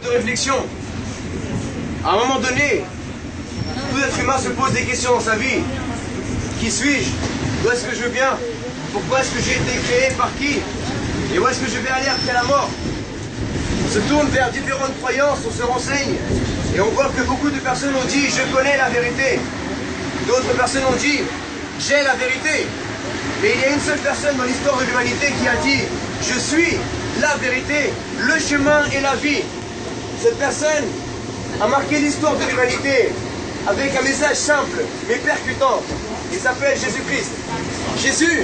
De réflexion. À un moment donné, tout être humain se pose des questions dans sa vie. Qui suis-je? Où est-ce que je viens? Pourquoi est-ce que j'ai été créé? Par qui? Et où est-ce que je vais aller après la mort? On se tourne vers différentes croyances, on se renseigne, et on voit que beaucoup de personnes ont dit « je connais la vérité ». D'autres personnes ont dit « j'ai la vérité ». Mais il y a une seule personne dans l'histoire de l'humanité qui a dit « je suis la vérité, le chemin et la vie ». Cette personne a marqué l'histoire de l'humanité avec un message simple mais percutant. Il s'appelle Jésus-Christ. Jésus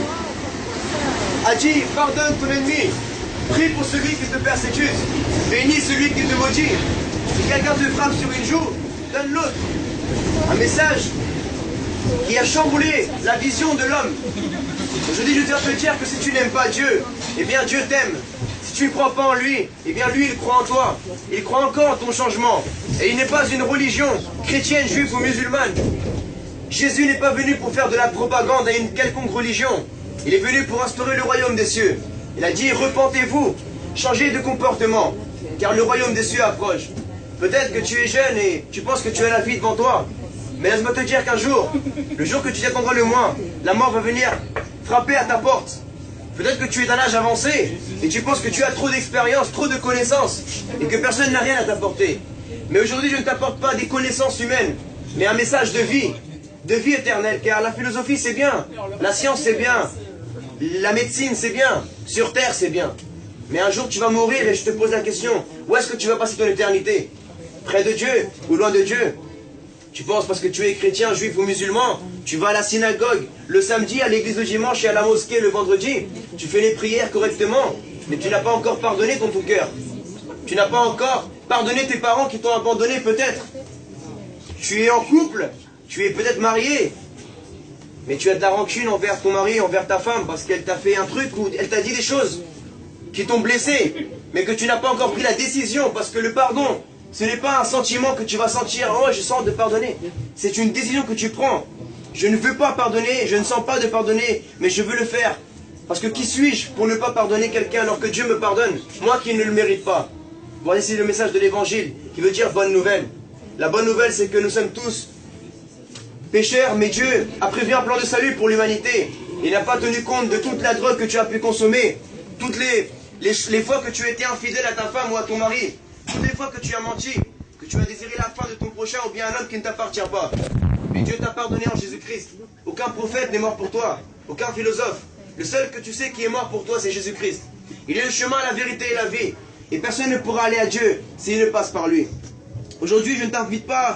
a dit « pardonne ton ennemi, prie pour celui qui te persécute, bénis celui qui te maudit. Si quelqu'un te frappe sur une joue, donne l'autre. » Un message qui a chamboulé la vision de l'homme. Aujourd'hui, je dois te dire que si tu n'aimes pas Dieu, eh bien Dieu t'aime. Si tu ne crois pas en lui, eh bien lui, il croit en toi. Il croit encore en ton changement. Et il n'est pas une religion chrétienne, juive ou musulmane. Jésus n'est pas venu pour faire de la propagande à une quelconque religion. Il est venu pour instaurer le royaume des cieux. Il a dit, repentez-vous, changez de comportement, car le royaume des cieux approche. Peut-être que tu es jeune et tu penses que tu as la vie devant toi. Mais laisse-moi te dire qu'un jour, le jour que tu t'y attendras le moins, la mort va venir frapper à ta porte. Peut-être que tu es d'un âge avancé et tu penses que tu as trop d'expérience, trop de connaissances et que personne n'a rien à t'apporter. Mais aujourd'hui, je ne t'apporte pas des connaissances humaines, mais un message de vie éternelle, car la philosophie c'est bien, la science c'est bien, la médecine c'est bien, sur terre c'est bien. Mais un jour tu vas mourir et je te pose la question, où est-ce que tu vas passer ton éternité? Près de Dieu ou loin de Dieu? Tu penses parce que tu es chrétien, juif ou musulman, tu vas à la synagogue le samedi, à l'église le dimanche et à la mosquée le vendredi, tu fais les prières correctement, mais tu n'as pas encore pardonné dans ton cœur. Tu n'as pas encore pardonné tes parents qui t'ont abandonné peut-être. Tu es en couple, tu es peut-être marié, mais tu as de la rancune envers ton mari, envers ta femme, parce qu'elle t'a fait un truc ou elle t'a dit des choses qui t'ont blessé, mais que tu n'as pas encore pris la décision, parce que le pardon, ce n'est pas un sentiment que tu vas sentir, oh je sens de pardonner. C'est une décision que tu prends. Je ne veux pas pardonner, je ne sens pas de pardonner, mais je veux le faire. Parce que qui suis-je pour ne pas pardonner quelqu'un alors que Dieu me pardonne, moi qui ne le mérite pas? Voilà, c'est le message de l'évangile, qui veut dire bonne nouvelle. La bonne nouvelle, c'est que nous sommes tous pécheurs, mais Dieu a prévu un plan de salut pour l'humanité. Il n'a pas tenu compte de toute la drogue que tu as pu consommer, toutes les fois que tu as été infidèle à ta femme ou à ton mari, toutes les fois que tu as menti, que tu as désiré la fin de ton prochain ou bien un homme qui ne t'appartient pas. Mais Dieu t'a pardonné en Jésus-Christ. Aucun prophète n'est mort pour toi, aucun philosophe. Le seul que tu sais qui est mort pour toi, c'est Jésus-Christ. Il est le chemin, la vérité et la vie. Et personne ne pourra aller à Dieu s'il ne passe par lui. Aujourd'hui, je ne t'invite pas